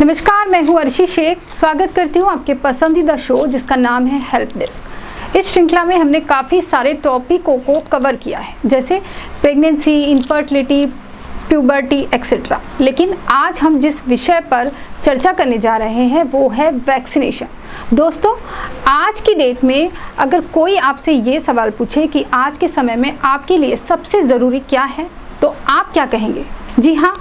नमस्कार, मैं हूँ अर्शी शेख। स्वागत करती हूँ आपके पसंदीदा शो जिसका नाम है हेल्प डेस्क। इस श्रृंखला में हमने काफ़ी सारे टॉपिकों को कवर किया है, जैसे प्रेगनेंसी, इनफर्टिलिटी, प्यूबर्टी एक्सेट्रा। लेकिन आज हम जिस विषय पर चर्चा करने जा रहे हैं वो है वैक्सीनेशन। दोस्तों, आज की डेट में अगर कोई आपसे ये सवाल पूछे कि आज के समय में आपके लिए सबसे ज़रूरी क्या है, तो आप क्या कहेंगे? जी हाँ,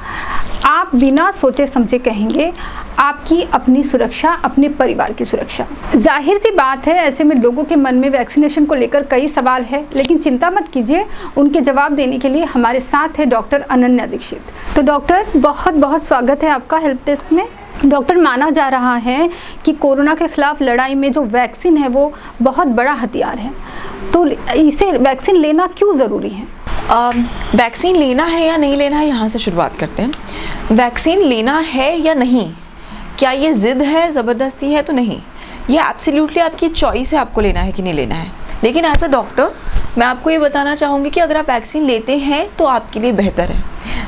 आप बिना सोचे समझे कहेंगे आपकी अपनी सुरक्षा, अपने परिवार की सुरक्षा। जाहिर सी बात है, ऐसे में लोगों के मन में वैक्सीनेशन को लेकर कई सवाल है, लेकिन चिंता मत कीजिए, उनके जवाब देने के लिए हमारे साथ है डॉक्टर अनन्या दीक्षित। तो डॉक्टर, बहुत बहुत स्वागत है आपका हेल्प डेस्क में। डॉक्टर, माना जा रहा है कि कोरोना के खिलाफ लड़ाई में जो वैक्सीन है वो बहुत बड़ा हथियार है, तो इसे वैक्सीन लेना क्यों ज़रूरी है? वैक्सीन लेना है या नहीं लेना है, यहाँ से शुरुआत करते हैं। वैक्सीन लेना है या नहीं, क्या ये ज़िद है, ज़बरदस्ती है? तो नहीं, ये एब्सोल्युटली आपकी चॉइस है, आपको लेना है कि नहीं लेना है। लेकिन एज अ डॉक्टर मैं आपको ये बताना चाहूँगी कि अगर आप वैक्सीन लेते हैं तो आपके लिए बेहतर है।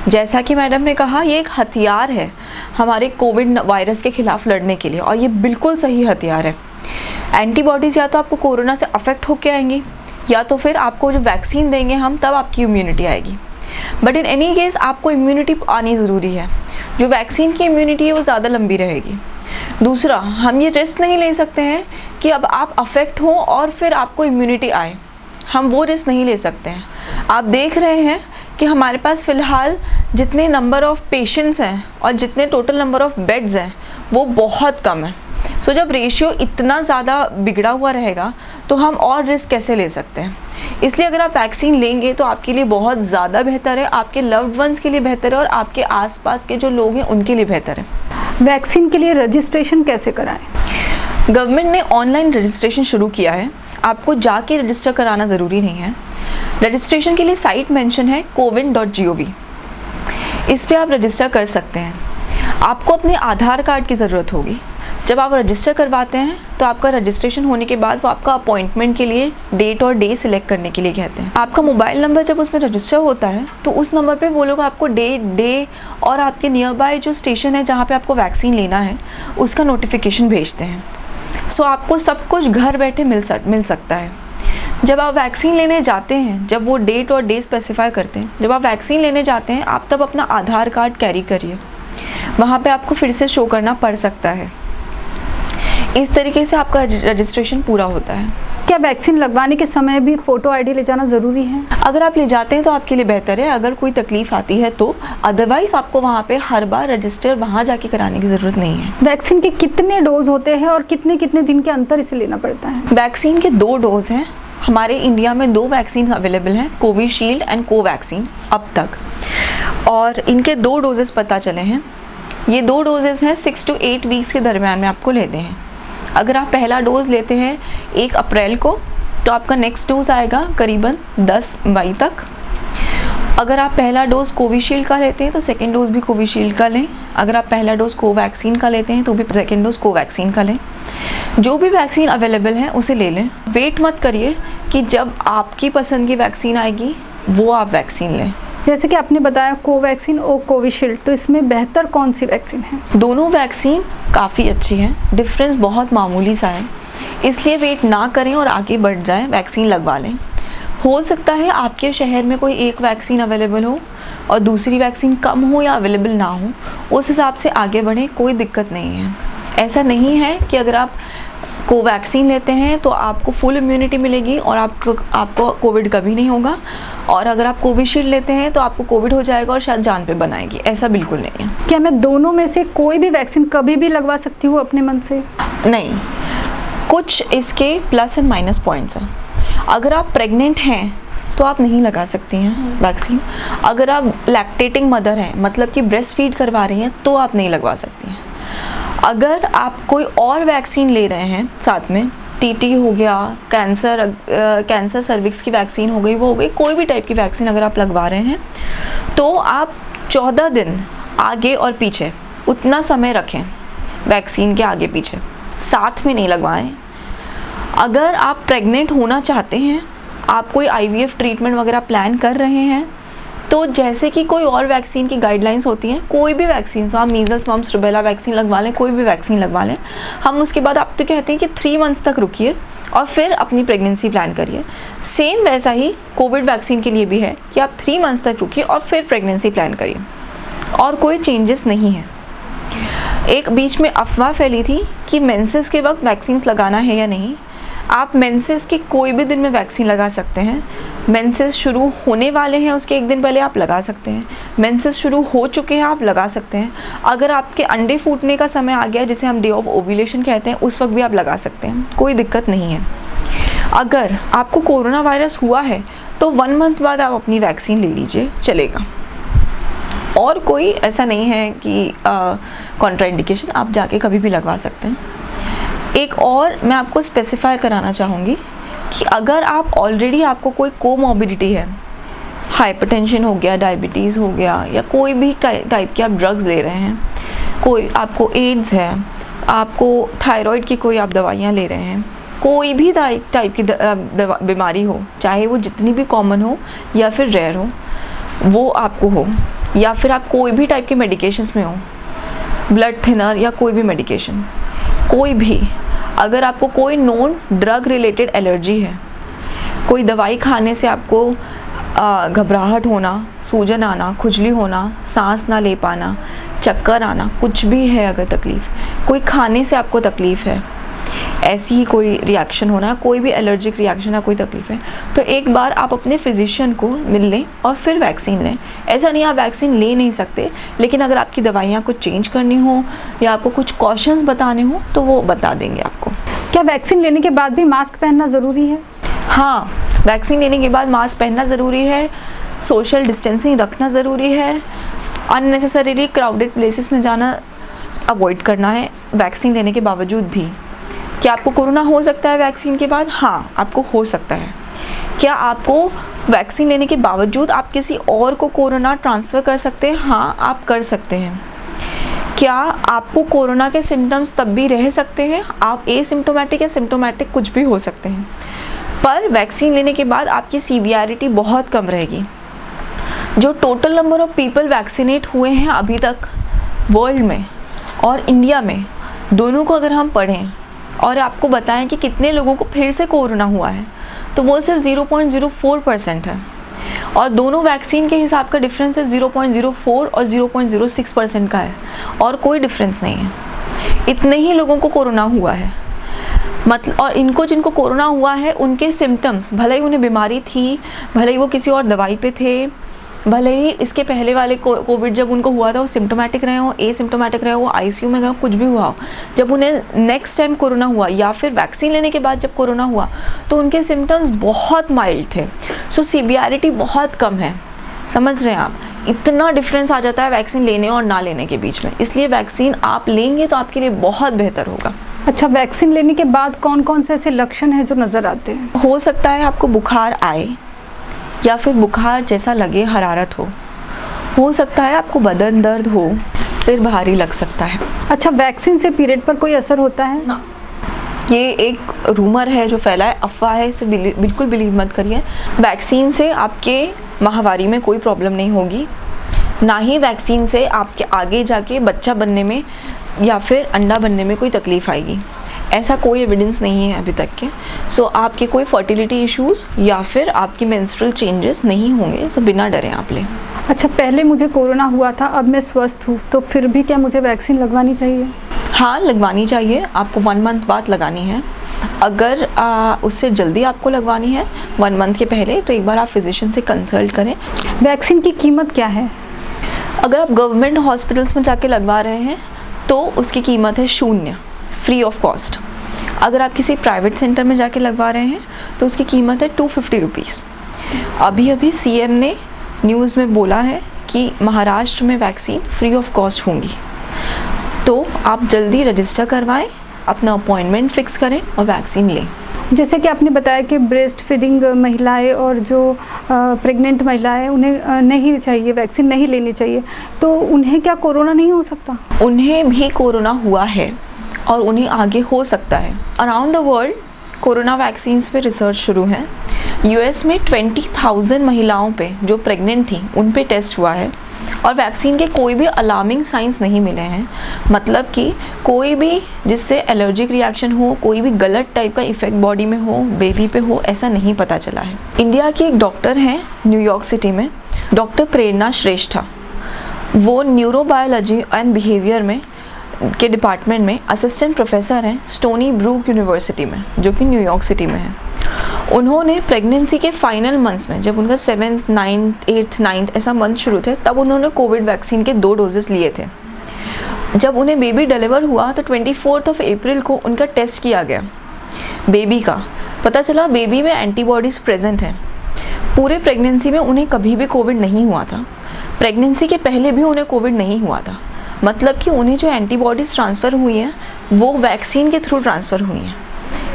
जैसा कि मैडम ने कहा, ये एक हथियार है हमारे कोविड वायरस के खिलाफ लड़ने के लिए, और ये बिल्कुल सही हथियार है। एंटीबॉडीज़ या तो आपको कोरोना से अफेक्ट होकर आएंगी, या तो फिर आपको जो वैक्सीन देंगे हम, तब आपकी इम्यूनिटी आएगी। बट इन एनी केस आपको इम्यूनिटी आनी ज़रूरी है। जो वैक्सीन की इम्यूनिटी है वो ज़्यादा लंबी रहेगी। दूसरा, हम ये रिस्क नहीं ले सकते हैं कि अब आप अफेक्ट हों और फिर आपको इम्यूनिटी आए, हम वो रिस्क नहीं ले सकते हैं। आप देख रहे हैं कि हमारे पास फ़िलहाल जितने नंबर ऑफ़ पेशेंट्स हैं और जितने टोटल नंबर ऑफ़ बेड्स हैं वो बहुत कम है। सो जब रेशियो इतना ज़्यादा बिगड़ा हुआ रहेगा तो हम और रिस्क कैसे ले सकते हैं? इसलिए अगर आप वैक्सीन लेंगे तो आपके लिए बहुत ज़्यादा बेहतर है, आपके लव्ड वंस के लिए बेहतर है, और आपके आसपास के जो लोग हैं उनके लिए बेहतर है। वैक्सीन के लिए रजिस्ट्रेशन कैसे कराएं? गवर्नमेंट ने ऑनलाइन रजिस्ट्रेशन शुरू किया है, आपको जाके रजिस्टर कराना ज़रूरी नहीं है। रजिस्ट्रेशन के लिए साइट मेंशन है cowin.gov। इस पर आप रजिस्टर कर सकते हैं। आपको अपने आधार कार्ड की ज़रूरत होगी। जब आप रजिस्टर करवाते हैं तो आपका रजिस्ट्रेशन होने के बाद वो आपका अपॉइंटमेंट के लिए डेट और डे सिलेक्ट करने के लिए कहते हैं। आपका मोबाइल नंबर जब उसमें रजिस्टर होता है तो उस नंबर पे वो लोग आपको डेट, डे और आपके नियर बाय जो स्टेशन है जहाँ पे आपको वैक्सीन लेना है उसका नोटिफिकेशन भेजते हैं। सो आपको सब कुछ घर बैठे मिल सकता है। जब आप वैक्सीन लेने जाते हैं, जब वो डेट और डे स्पेसिफाई करते हैं, जब आप वैक्सीन लेने जाते हैं, आप तब अपना आधार कार्ड कैरी करिए, वहाँ पे आपको फिर से शो करना पड़ सकता है। इस तरीके से आपका रजिस्ट्रेशन पूरा होता है। क्या वैक्सीन लगवाने के समय भी फ़ोटो आईडी ले जाना ज़रूरी है? अगर आप ले जाते हैं तो आपके लिए बेहतर है, अगर कोई तकलीफ आती है तो। अदरवाइज़ आपको वहाँ पे हर बार रजिस्टर वहाँ जाके कराने की ज़रूरत नहीं है। वैक्सीन के कितने डोज होते हैं और कितने कितने दिन के अंतर इसे लेना पड़ता है? वैक्सीन के 2 डोज हैं। हमारे इंडिया में 2 वैक्सीन अवेलेबल हैं, कोविशील्ड एंड कोवैक्सीन अब तक, और इनके 2 डोजेस पता चले हैं। ये 2 डोजेस हैं 6 to 8 वीक्स के दरमियान में आपको लेते हैं। अगर आप पहला डोज़ लेते हैं 1 अप्रैल को तो आपका नेक्स्ट डोज़ आएगा करीबन 10 मई तक। अगर आप पहला डोज़ कोविशील्ड का लेते हैं तो सेकेंड डोज़ भी कोविशील्ड का लें। अगर आप पहला डोज़ कोवैक्सीन का लेते हैं तो भी सेकेंड डोज़ कोवैक्सीन का लें। जो भी वैक्सीन अवेलेबल है उसे ले लें। वेट मत करिए कि जब आपकी पसंद की वैक्सीन आएगी वो आप वैक्सीन लें। जैसे कि आपने बताया कोवैक्सीन और कोविशील्ड, तो इसमें बेहतर कौन सी वैक्सीन है? दोनों वैक्सीन काफ़ी अच्छी हैं, डिफरेंस बहुत मामूली सा है, इसलिए वेट ना करें और आगे बढ़ जाएं, वैक्सीन लगवा लें। हो सकता है आपके शहर में कोई एक वैक्सीन अवेलेबल हो और दूसरी वैक्सीन कम हो या अवेलेबल ना हो, उस हिसाब से आगे बढ़ें, कोई दिक्कत नहीं है। ऐसा नहीं है कि अगर आप कोवैक्सीन लेते हैं तो आपको फुल इम्यूनिटी मिलेगी और आपको कोविड कभी नहीं होगा, और अगर आप कोविशील्ड लेते हैं तो आपको कोविड हो जाएगा और शायद जान पे बनाएगी। ऐसा बिल्कुल नहीं है। क्या मैं दोनों में से कोई भी वैक्सीन कभी भी लगवा सकती हूँ अपने मन से? नहीं, कुछ इसके प्लस एंड माइनस पॉइंट्स हैं। अगर आप प्रेग्नेंट हैं तो आप नहीं लगा सकती हैं वैक्सीन। अगर आप लैक्टेटिंग मदर हैं, मतलब कि ब्रेस्ट फीड करवा रही हैं, तो आप नहीं लगवा सकती हैं। अगर आप कोई और वैक्सीन ले रहे हैं साथ में, टीटी हो गया, कैंसर सर्विक्स की वैक्सीन हो गई, वो हो गई, कोई भी टाइप की वैक्सीन अगर आप लगवा रहे हैं तो आप 14 दिन आगे और पीछे उतना समय रखें वैक्सीन के आगे पीछे, साथ में नहीं लगवाएं। अगर आप प्रेग्नेंट होना चाहते हैं, आप कोई IVF ट्रीटमेंट वगैरह प्लान कर रहे हैं, तो जैसे कि कोई और वैक्सीन की गाइडलाइंस होती हैं, कोई भी वैक्सीन, आप मीजल्स मम्स रुबेला वैक्सीन लगवा लें, कोई भी वैक्सीन लगवा लें, हम उसके बाद आप तो कहते हैं कि 3 मंथ्स तक रुकिए और फिर अपनी प्रेगनेंसी प्लान करिए। सेम वैसा ही कोविड वैक्सीन के लिए भी है कि आप 3 मंथ्स तक रुकिए और फिर प्रेगनेंसी प्लान करिए, और कोई चेंजेस नहीं है। एक बीच में अफवाह फैली थी कि मेंसेस के वक्त वैक्सीन लगाना है या नहीं। आप मेंसेस के कोई भी दिन में वैक्सीन लगा सकते हैं। मेंसेस शुरू होने वाले हैं उसके 1 दिन पहले आप लगा सकते हैं। मेंसेस शुरू हो चुके हैं आप लगा सकते हैं। अगर आपके अंडे फूटने का समय आ गया, जिसे हम डे ऑफ ओव्यूलेशन कहते हैं, उस वक्त भी आप लगा सकते हैं, कोई दिक्कत नहीं है। अगर आपको कोरोना वायरस हुआ है तो 1 मंथ बाद आप अपनी वैक्सीन ले लीजिए, चलेगा। और कोई ऐसा नहीं है कि कॉन्ट्राइंडिकेशन, आप जाके कभी भी लगवा सकते हैं। एक और मैं आपको स्पेसिफाई कराना चाहूँगी कि अगर आप ऑलरेडी आपको कोई कोमॉर्बिडिटी है, हाइपरटेंशन हो गया, डायबिटीज़ हो गया, या कोई भी टाइप के आप ड्रग्स ले रहे हैं, कोई आपको एड्स है, आपको थायराइड की कोई आप दवाइयाँ ले रहे हैं, कोई भी टाइप की बीमारी हो, चाहे वो जितनी भी कॉमन हो या फिर रेयर हो, वो आपको हो, या फिर आप कोई भी टाइप के मेडिकेशंस में हो, ब्लड थिनर या कोई भी मेडिकेशन, कोई भी, अगर आपको कोई नॉन ड्रग रिलेटेड एलर्जी है, कोई दवाई खाने से आपको घबराहट होना, सूजन आना, खुजली होना, सांस ना ले पाना, चक्कर आना, कुछ भी है, अगर तकलीफ़, कोई खाने से आपको तकलीफ़ है, ऐसी ही कोई रिएक्शन होना, कोई भी एलर्जिक रिएक्शन है, कोई तकलीफ़ है, तो एक बार आप अपने फिजिशियन को मिल लें और फिर वैक्सीन लें। ऐसा नहीं आप वैक्सीन ले नहीं सकते, लेकिन अगर आपकी दवाइयाँ कुछ चेंज करनी हो या आपको कुछ कॉशंस बताने हो तो वो बता देंगे आपको। क्या वैक्सीन लेने के बाद भी मास्क पहनना ज़रूरी है? हाँ, वैक्सीन लेने के बाद मास्क पहनना ज़रूरी है, सोशल डिस्टेंसिंग रखना ज़रूरी है, अननेसेसरीली क्राउडेड प्लेसेस में जाना अवॉइड करना है वैक्सीन लेने के बावजूद भी। क्या आपको कोरोना हो सकता है वैक्सीन के बाद? हाँ, आपको हो सकता है। क्या आपको वैक्सीन लेने के बावजूद आप किसी और को कोरोना ट्रांसफ़र कर सकते हैं? हाँ, आप कर सकते हैं। क्या आपको कोरोना के सिम्टम्स तब भी रह सकते हैं? आप एसिम्टोमेटिक या सिम्टोमेटिक कुछ भी हो सकते हैं, पर वैक्सीन लेने के बाद आपकी सीवियरिटी बहुत कम रहेगी। जो total number of people vaccinate हुए हैं अभी तक वर्ल्ड में और इंडिया में, दोनों को अगर हम पढ़ें और आपको बताएं कि कितने लोगों को फिर से कोरोना हुआ है, तो वो सिर्फ 0.04% है, और दोनों वैक्सीन के हिसाब का डिफरेंस सिर्फ 0.04 और 0.06% का है, और कोई डिफरेंस नहीं है। इतने ही लोगों को कोरोना हुआ है, मतलब, और इनको जिनको कोरोना हुआ है उनके सिम्टम्स, भले ही उन्हें बीमारी थी, भले ही वो किसी और दवाई पे थे, भले ही इसके पहले वाले कोविड जब उनको हुआ था वो सिम्टोमेटिक रहे हो, एसिम्टोमेटिक रहे हो, आईसीयू में गए, कुछ भी हुआ हो, जब उन्हें नेक्स्ट टाइम कोरोना हुआ या फिर वैक्सीन लेने के बाद जब कोरोना हुआ तो उनके सिम्टम्स बहुत माइल्ड थे। सो सीवियरिटी बहुत कम है, समझ रहे हैं आप? इतना डिफरेंस आ जाता है वैक्सीन लेने और ना लेने के बीच में, इसलिए वैक्सीन आप लेंगे तो आपके लिए बहुत बेहतर होगा। अच्छा, वैक्सीन लेने के बाद कौन कौन से ऐसे लक्षण हैं जो नज़र आते हैं? हो सकता है आपको बुखार आए, या फिर बुखार जैसा लगे, हरारत हो सकता है आपको बदन दर्द हो, सिर भारी लग सकता है। अच्छा, वैक्सीन से पीरियड पर कोई असर होता है? ना, ये एक रूमर है जो फैला है, अफवाह है, इसे बिल्कुल बिलीव मत करिए। वैक्सीन से आपके माहवारी में कोई प्रॉब्लम नहीं होगी, ना ही वैक्सीन से आपके आगे जाके बच्चा बनने में या फिर अंडा बनने में कोई तकलीफ़ आएगी, ऐसा कोई एविडेंस नहीं है अभी तक के। सो आपके कोई फर्टिलिटी इश्यूज़ या फिर आपकी मेंस्ट्रुअल चेंजेस नहीं होंगे, सो बिना डरे आप लें। अच्छा, पहले मुझे कोरोना हुआ था, अब मैं स्वस्थ हूँ, तो फिर भी क्या मुझे वैक्सीन लगवानी चाहिए? हाँ, लगवानी चाहिए। आपको 1 मंथ बाद लगानी है। अगर उससे जल्दी आपको लगवानी है 1 मंथ के पहले, तो एक बार आप फिजिशियन से कंसल्ट करें। वैक्सीन की कीमत क्या है? अगर आप गवर्नमेंट हॉस्पिटल्स में जाके लगवा रहे हैं तो उसकी कीमत है 0, फ्री ऑफ कॉस्ट। अगर आप किसी प्राइवेट सेंटर में जाके लगवा रहे हैं तो उसकी कीमत है 250 रुपीज़। अभी सीएम ने न्यूज़ में बोला है कि महाराष्ट्र में वैक्सीन फ्री ऑफ कॉस्ट होंगी, तो आप जल्दी रजिस्टर करवाएं, अपना अपॉइंटमेंट फिक्स करें और वैक्सीन लें। जैसे कि आपने बताया कि ब्रेस्ट फीडिंग महिलाएं और जो प्रेग्नेंट महिलाएं, उन्हें नहीं चाहिए, वैक्सीन नहीं लेनी चाहिए, तो उन्हें क्या कोरोना नहीं हो सकता? उन्हें भी कोरोना हुआ है और उन्हें आगे हो सकता है। Around the world corona vaccines पे रिसर्च शुरू है। यूएस में 20,000 महिलाओं पे जो प्रेग्नेंट थी उन पे टेस्ट हुआ है और वैक्सीन के कोई भी अलार्मिंग साइंस नहीं मिले हैं। मतलब कि कोई भी जिससे एलर्जिक रिएक्शन हो, कोई भी गलत टाइप का इफेक्ट बॉडी में हो, बेबी पे हो, ऐसा नहीं पता चला है। इंडिया की एक डॉक्टर हैं न्यूयॉर्क सिटी में, डॉक्टर प्रेरणा श्रेष्ठा। वो न्यूरोबायोलॉजी एंड बिहेवियर में के डिपार्टमेंट में असिस्टेंट प्रोफेसर हैं स्टोनी ब्रूक यूनिवर्सिटी में, जो कि न्यूयॉर्क सिटी में है। उन्होंने प्रेगनेंसी के फाइनल मंथ्स में, जब उनका 7th, 9th, 8th, 9th ऐसा मंथ शुरू थे, तब उन्होंने कोविड वैक्सीन के 2 डोजेस लिए थे। जब उन्हें बेबी डिलीवर हुआ तो 24 अप्रैल को उनका टेस्ट किया गया बेबी का। पता चला बेबी में एंटीबॉडीज़ प्रेजेंट हैं। पूरे प्रेगनेंसी में उन्हें कभी भी कोविड नहीं हुआ था। प्रेगनेंसी के पहले भी उन्हें कोविड नहीं हुआ था। मतलब कि उन्हें जो एंटीबॉडीज़ ट्रांसफ़र हुई हैं वो वैक्सीन के थ्रू ट्रांसफ़र हुई हैं।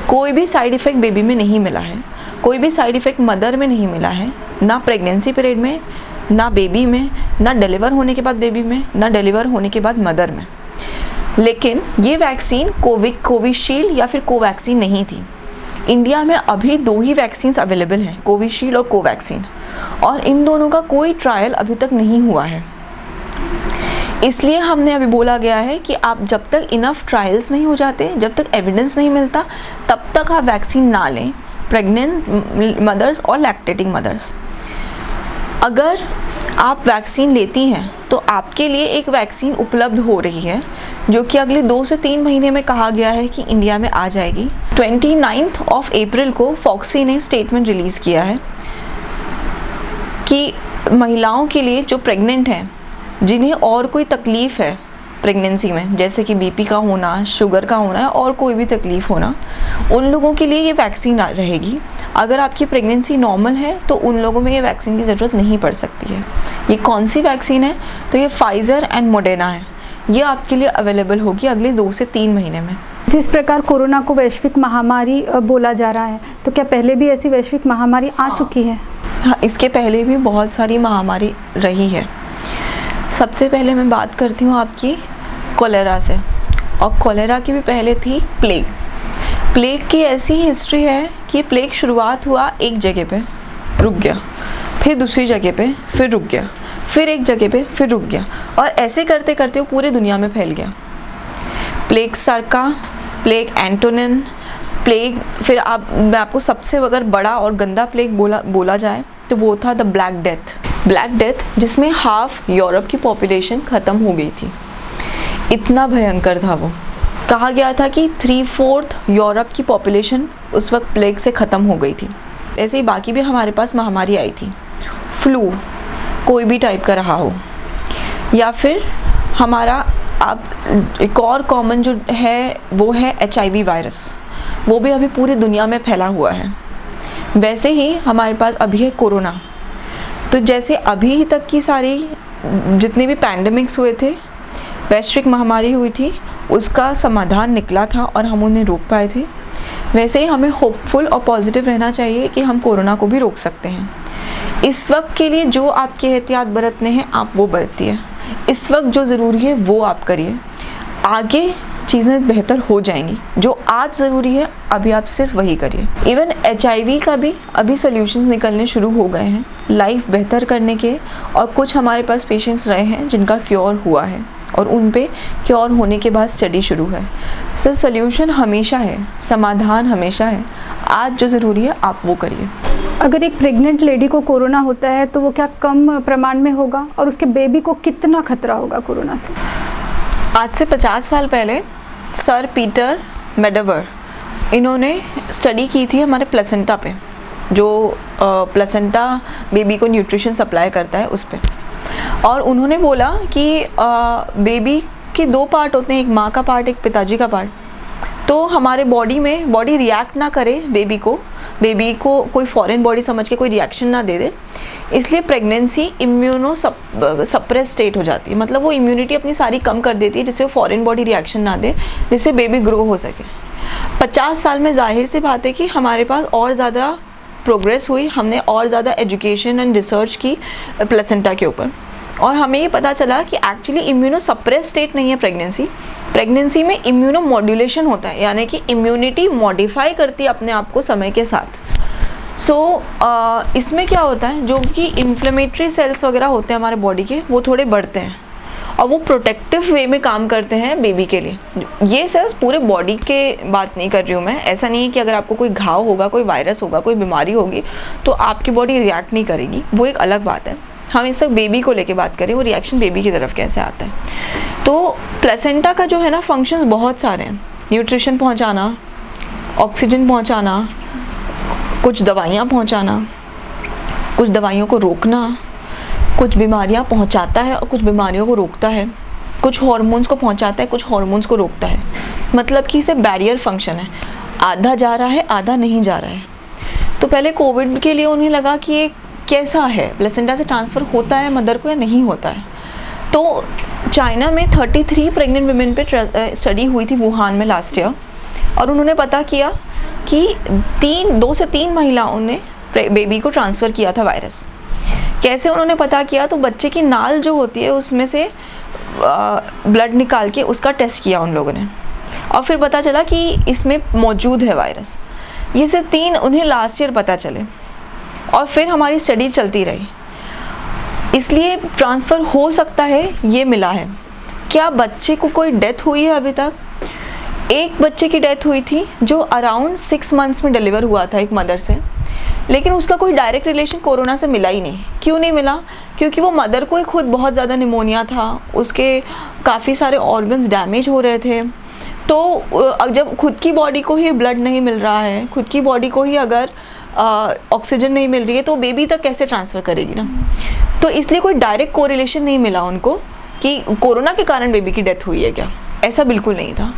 कोई भी साइड इफ़ेक्ट बेबी में नहीं मिला है, कोई भी साइड इफ़ेक्ट मदर में नहीं मिला है, ना प्रेगनेंसी पीरियड में, ना बेबी में, ना डिलीवर होने के बाद बेबी में, ना डिलीवर होने के बाद मदर में। लेकिन ये वैक्सीन कोविशील्ड या फिर कोवैक्सीन नहीं थी। इंडिया में अभी 2 ही वैक्सीन अवेलेबल हैं, कोविशील्ड और कोवैक्सीन, और इन दोनों का कोई ट्रायल अभी तक नहीं हुआ है। इसलिए हमने अभी बोला गया है कि आप जब तक इनफ ट्रायल्स नहीं हो जाते, जब तक एविडेंस नहीं मिलता, तब तक आप वैक्सीन ना लें, प्रेग्नेंट मदर्स और लैक्टेटिंग मदर्स। अगर आप वैक्सीन लेती हैं तो आपके लिए एक वैक्सीन उपलब्ध हो रही है, जो कि अगले 2 से 3 महीने में कहा गया है कि इंडिया में आ जाएगी। 29 अप्रैल को फॉक्सी ने स्टेटमेंट रिलीज़ किया है कि महिलाओं के लिए जो प्रेग्नेंट हैं, जिन्हें और कोई तकलीफ़ है प्रेगनेंसी में, जैसे कि बीपी का होना, शुगर का होना और कोई भी तकलीफ़ होना, उन लोगों के लिए ये वैक्सीन रहेगी। अगर आपकी प्रेगनेंसी नॉर्मल है तो उन लोगों में ये वैक्सीन की ज़रूरत नहीं पड़ सकती है। ये कौन सी वैक्सीन है? तो ये फाइज़र एंड मोडेना है। ये आपके लिए अवेलेबल होगी अगले 2 से 3 महीने में। जिस प्रकार कोरोना को वैश्विक महामारी बोला जा रहा है, तो क्या पहले भी ऐसी वैश्विक महामारी आ चुकी है? हाँ, इसके पहले भी बहुत सारी महामारी रही है। सबसे पहले मैं बात करती हूँ आपकी कोलेरा से, और कोलेरा की भी पहले थी प्लेग। प्लेग की ऐसी हिस्ट्री है कि प्लेग शुरुआत हुआ एक जगह पे, रुक गया, फिर दूसरी जगह पे, फिर रुक गया, फिर एक जगह पे, फिर रुक गया, और ऐसे करते करते वो पूरी दुनिया में फैल गया। प्लेग सर्का, प्लेग एंटोनिन, प्लेग, फिर मैं आपको सबसे अगर बड़ा और गंदा प्लेग बोला जाए तो वो था the black death. Black death, जिसमें हाफ यूरोप की पॉपुलेशन ख़त्म हो गई थी। इतना भयंकर था वो। कहा गया था कि 3/4 यूरोप की पॉपुलेशन उस वक्त प्लेग से ख़त्म हो गई थी। ऐसे ही बाकी भी हमारे पास महामारी आई थी। फ्लू कोई भी टाइप का रहा हो, या फिर हमारा आप एक और कॉमन जो है वो है HIV वायरस। वो भी अभी पूरी दुनिया में फैला हुआ है। वैसे ही हमारे पास अभी है कोरोना। तो जैसे अभी तक की सारी जितने भी पैंडमिक्स हुए थे, वैश्विक महामारी हुई थी, उसका समाधान निकला था और हम उन्हें रोक पाए थे, वैसे ही हमें होपफुल और पॉजिटिव रहना चाहिए कि हम कोरोना को भी रोक सकते हैं। इस वक्त के लिए जो आपके एहतियात बरतने हैं आप वो बरतिए। इस वक्त जो ज़रूरी है वो आप करिए। आगे चीज़ें बेहतर हो जाएंगी। जो आज ज़रूरी है अभी आप सिर्फ वही करिए। इवन HIV का भी अभी सॉल्यूशंस निकलने शुरू हो गए हैं लाइफ बेहतर करने के, और कुछ हमारे पास पेशेंट्स रहे हैं जिनका क्योर हुआ है और उन पे क्योर होने के बाद स्टडी शुरू है। सर, सॉल्यूशन हमेशा है, समाधान हमेशा है। आज जो ज़रूरी है आप वो करिए। अगर एक प्रेग्नेंट लेडी को कोरोना होता है तो वो क्या कम प्रमाण में होगा, और उसके बेबी को कितना खतरा होगा कोरोना से? आज से 50 साल पहले सर पीटर मेडवर, इन्होंने स्टडी की थी हमारे प्लेसेंटा पे, जो प्लेसेंटा बेबी को न्यूट्रिशन सप्लाई करता है उस पे। और उन्होंने बोला कि बेबी के 2 पार्ट होते हैं, एक माँ का पार्ट, एक पिताजी का पार्ट। तो हमारे बॉडी रिएक्ट ना करे बेबी को कोई फॉरेन बॉडी समझ के कोई रिएक्शन ना दे दे, इसलिए प्रेगनेंसी इम्यूनो सप्रेस स्टेट हो जाती है। मतलब वो इम्यूनिटी अपनी सारी कम कर देती है जिससे वो फॉरेन बॉडी रिएक्शन ना दे, जिससे बेबी ग्रो हो सके। 50 साल में जाहिर सी बात है कि हमारे पास और ज़्यादा प्रोग्रेस हुई, हमने और ज़्यादा एजुकेशन एंड रिसर्च की प्लेसेंटा के ऊपर, और हमें ये पता चला कि एक्चुअली इम्यूनो सप्रेस स्टेट नहीं है प्रेगनेंसी में इम्यूनो मॉड्यूलेशन होता है, यानी कि इम्यूनिटी मॉडिफाई करती है अपने आप को समय के साथ। इसमें क्या होता है, जो कि इन्फ्लेमेटरी सेल्स वगैरह होते हैं हमारे बॉडी के, वो थोड़े बढ़ते हैं और वो प्रोटेक्टिव वे में काम करते हैं बेबी के लिए। ये सेल्स पूरे बॉडी के बात नहीं कर रही हूँ मैं। ऐसा नहीं है कि अगर आपको कोई घाव होगा, कोई वायरस होगा, कोई बीमारी होगी तो आपकी बॉडी रिएक्ट नहीं करेगी, वो एक अलग बात है। हम इस वक्त बेबी को लेके बात करें, वो रिएक्शन बेबी की तरफ कैसे आता है। तो प्लेसेंटा का जो है ना फंक्शंस बहुत सारे हैं। न्यूट्रिशन पहुँचाना, ऑक्सीजन पहुँचाना, कुछ दवाइयाँ पहुँचाना, कुछ दवाइयों को रोकना, कुछ बीमारियां पहुंचाता है और कुछ बीमारियों को रोकता है, कुछ हार्मोन्स को पहुंचाता है, कुछ हार्मोन्स को रोकता है। मतलब कि इसे बैरियर फंक्शन है, आधा जा रहा है, आधा नहीं जा रहा है। तो पहले कोविड के लिए उन्हें लगा कि ये कैसा है, प्लेसेंटा से ट्रांसफ़र होता है मदर को या नहीं होता है। तो चाइना में 33 प्रेग्नेंट वुमेन पे स्टडी हुई थी वुहान में लास्ट ईयर, और उन्होंने पता किया कि 2 से 3 महिलाओं ने बेबी को ट्रांसफ़र किया था वायरस। कैसे उन्होंने पता किया, तो बच्चे की नाल जो होती है उसमें से ब्लड निकाल के उसका टेस्ट किया उन लोगों ने, और फिर पता चला कि इसमें मौजूद है वायरस। ये से 3 उन्हें लास्ट ईयर पता चले, और फिर हमारी स्टडी चलती रही। इसलिए ट्रांसफ़र हो सकता है, ये मिला है। क्या बच्चे को कोई डेथ हुई है अभी तक? एक बच्चे की डेथ हुई थी जो अराउंड 6 मंथ्स में डिलीवर हुआ था एक मदर से, लेकिन उसका कोई डायरेक्ट रिलेशन कोरोना से मिला ही नहीं। क्यों नहीं मिला? क्योंकि वो मदर को ही खुद बहुत ज़्यादा निमोनिया था, उसके काफ़ी सारे ऑर्गन्स डैमेज हो रहे थे। तो जब खुद की बॉडी को ही ब्लड नहीं मिल रहा है, खुद की बॉडी को ही अगर ऑक्सीजन नहीं मिल रही है, तो बेबी तक कैसे ट्रांसफ़र करेगी ना। तो इसलिए कोई डायरेक्ट कोरिलेशन नहीं मिला उनको कि कोरोना के कारण बेबी की डेथ हुई है क्या, ऐसा बिल्कुल नहीं था।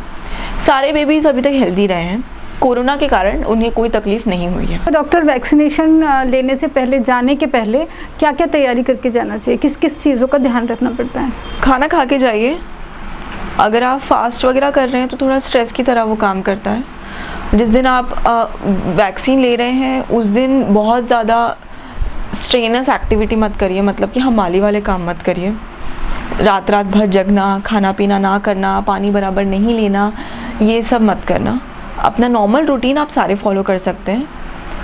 सारे बेबीज़ अभी तक हेल्दी रहे हैं, कोरोना के कारण उन्हें कोई तकलीफ नहीं हुई है। डॉक्टर, वैक्सीनेशन लेने से पहले, जाने के पहले क्या क्या तैयारी करके जाना चाहिए? किस किस चीज़ों का ध्यान रखना पड़ता है? खाना खा के जाइए। अगर आप फास्ट वगैरह कर रहे हैं तो थोड़ा स्ट्रेस की तरह वो काम करता है। जिस दिन आप वैक्सीन ले रहे हैं उस दिन बहुत ज़्यादा स्ट्रेनस एक्टिविटी मत करिए, मतलब कि हमाली वाले काम मत करिए। रात भर जगना, खाना पीना ना करना, पानी बराबर नहीं लेना, ये सब मत करना। अपना नॉर्मल रूटीन आप सारे फॉलो कर सकते हैं।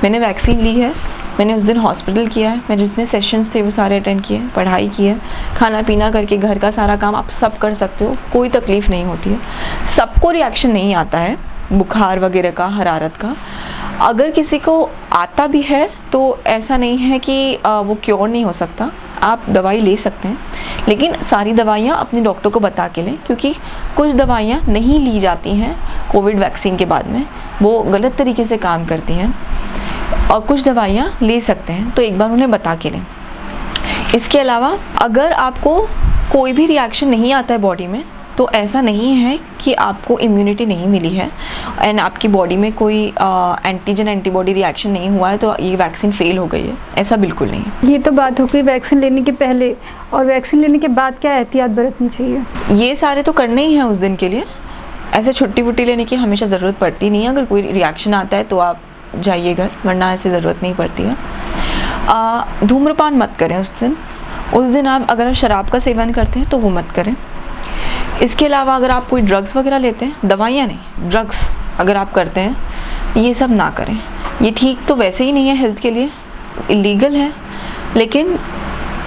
मैंने वैक्सीन ली है, मैंने उस दिन हॉस्पिटल किया है, मैंने जितने सेशंस थे वो सारे अटेंड किए, पढ़ाई की है, खाना पीना करके घर का सारा काम आप सब कर सकते हो, कोई तकलीफ़ नहीं होती है। सबको रिएक्शन नहीं आता है बुखार वगैरह का, हरारत का। अगर किसी को आता भी है तो ऐसा नहीं है कि वो क्योर नहीं हो सकता, आप दवाई ले सकते हैं, लेकिन सारी दवाइयाँ अपने डॉक्टर को बता के लें, क्योंकि कुछ दवाइयाँ नहीं ली जाती हैं कोविड वैक्सीन के बाद में, वो गलत तरीके से काम करती हैं, और कुछ दवाइयाँ ले सकते हैं, तो एक बार उन्हें बता के लें। इसके अलावा अगर आपको कोई भी रिएक्शन नहीं आता है बॉडी में, तो ऐसा नहीं है कि आपको इम्यूनिटी नहीं मिली है एंड आपकी बॉडी में कोई एंटीजन एंटीबॉडी रिएक्शन नहीं हुआ है तो ये वैक्सीन फेल हो गई है, ऐसा बिल्कुल नहीं है। ये तो बात हो गई वैक्सीन लेने के पहले, और वैक्सीन लेने के बाद क्या एहतियात बरतनी चाहिए? ये सारे तो करने ही हैं उस दिन के लिए, ऐसे छुट्टी वुट्टी लेने की हमेशा ज़रूरत पड़ती नहीं है। अगर कोई रिएक्शन आता है तो आप जाइए घर, वरना ऐसे ज़रूरत नहीं पड़ती है। धूम्रपान मत करें उस दिन आप अगर शराब का सेवन करते हैं तो वो मत करें। इसके अलावा अगर आप कोई ड्रग्स वगैरह लेते हैं, दवाइयाँ नहीं, ड्रग्स अगर आप करते हैं, ये सब ना करें। ये ठीक तो वैसे ही नहीं है हेल्थ के लिए, इलीगल है। लेकिन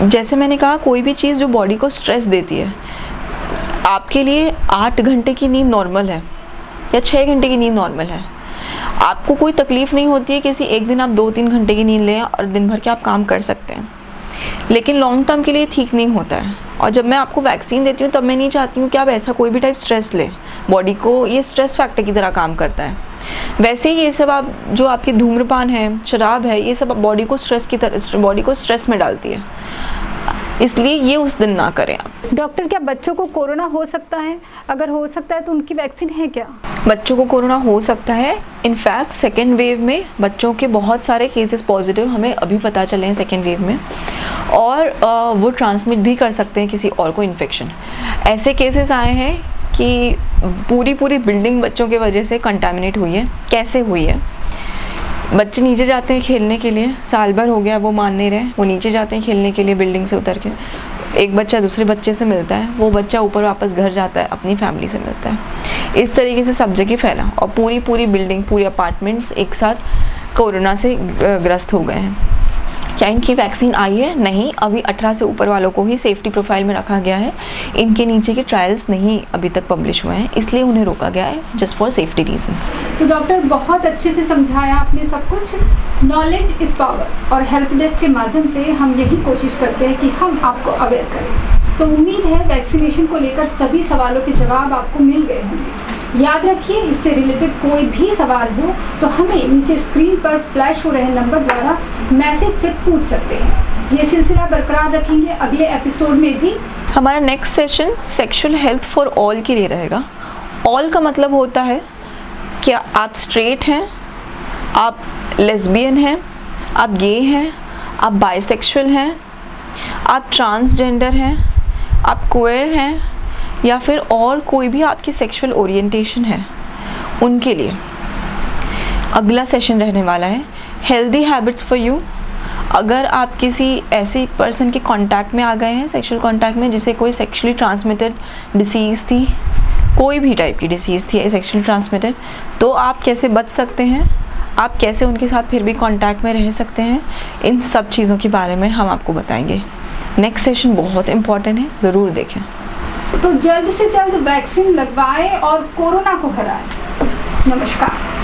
जैसे मैंने कहा, कोई भी चीज़ जो बॉडी को स्ट्रेस देती है, आपके लिए 8 घंटे की नींद नॉर्मल है या 6 घंटे की नींद नॉर्मल है। आपको कोई तकलीफ़ नहीं होती है किसी एक दिन आप 2-3 घंटे की नींद लें और दिन भर के आप काम कर सकते हैं, लेकिन लॉन्ग टर्म के लिए ठीक नहीं होता है। और जब मैं आपको वैक्सीन देती हूँ तब मैं नहीं चाहती हूँ कि आप ऐसा कोई भी टाइप स्ट्रेस लें, बॉडी को ये स्ट्रेस फैक्टर की तरह काम करता है। वैसे ही ये सब आप जो आपके धूम्रपान है, शराब है, ये सब बॉडी को स्ट्रेस की तरह, बॉडी को स्ट्रेस में डालती है, इसलिए ये उस दिन ना करें आप। डॉक्टर, क्या बच्चों को कोरोना हो सकता है? अगर हो सकता है तो उनकी वैक्सीन है क्या? बच्चों को कोरोना हो सकता है। इनफैक्ट सेकेंड वेव में बच्चों के बहुत सारे केसेस पॉजिटिव हमें अभी पता चले हैं सेकेंड वेव में, और वो ट्रांसमिट भी कर सकते हैं किसी और को इन्फेक्शन। ऐसे केसेस आए हैं कि पूरी बिल्डिंग बच्चों के वजह से कंटामिनेट हुई है। कैसे हुई है? बच्चे नीचे जाते हैं खेलने के लिए, साल भर हो गया वो मान नहीं रहे, वो नीचे जाते हैं खेलने के लिए बिल्डिंग से उतर के, एक बच्चा दूसरे बच्चे से मिलता है, वो बच्चा ऊपर वापस घर जाता है, अपनी फैमिली से मिलता है। इस तरीके से सब जगह फैला, और पूरी बिल्डिंग, पूरे अपार्टमेंट्स एक साथ कोरोना से ग्रस्त हो गए हैं। क्या इनकी वैक्सीन आई है? नहीं, अभी 18 से ऊपर वालों को ही सेफ्टी प्रोफाइल में रखा गया है। इनके नीचे के ट्रायल्स नहीं अभी तक पब्लिश हुए हैं, इसलिए उन्हें रोका गया है, जस्ट फॉर सेफ्टी रीजंस। तो डॉक्टर बहुत अच्छे से समझाया आपने सब कुछ। नॉलेज इज़ पावर, और हेल्प डेस्क के माध्यम से हम यही कोशिश करते हैं कि हम आपको अवेयर करें। तो उम्मीद है वैक्सीनेशन को लेकर सभी सवालों के जवाब आपको मिल गए होंगे। याद रखिए, इससे रिलेटेड कोई भी सवाल हो तो हमें नीचे स्क्रीन पर फ्लैश हो रहे नंबर द्वारा मैसेज से पूछ सकते हैं। ये सिलसिला बरकरार रखेंगे अगले एपिसोड में भी। हमारा next session sexual health for all के लिए रहेगा। ऑल का मतलब होता है क्या आप स्ट्रेट हैं, आप लेस्बियन हैं, आप गे हैं, आप बाइसेक्सुअल हैं, आप ट्रांसजेंडर हैं, आप क्वेयर हैं, या फिर और कोई भी आपकी सेक्सुअल ओरिएंटेशन है, उनके लिए अगला सेशन रहने वाला है हेल्दी हैबिट्स फॉर यू। अगर आप किसी ऐसे पर्सन के कांटेक्ट में आ गए हैं, सेक्सुअल कांटेक्ट में, जिसे कोई सेक्सुअली ट्रांसमिटेड डिसीज़ थी, कोई भी टाइप की डिसीज़ थी सेक्सुअली ट्रांसमिटेड, तो आप कैसे बच सकते हैं, आप कैसे उनके साथ फिर भी कांटेक्ट में रह सकते हैं, इन सब चीज़ों के बारे में हम आपको बताएंगे। नेक्स्ट सेशन बहुत इंपॉर्टेंट है, ज़रूर देखें। तो जल्द से जल्द वैक्सीन लगवाएं और कोरोना को हराएं। नमस्कार।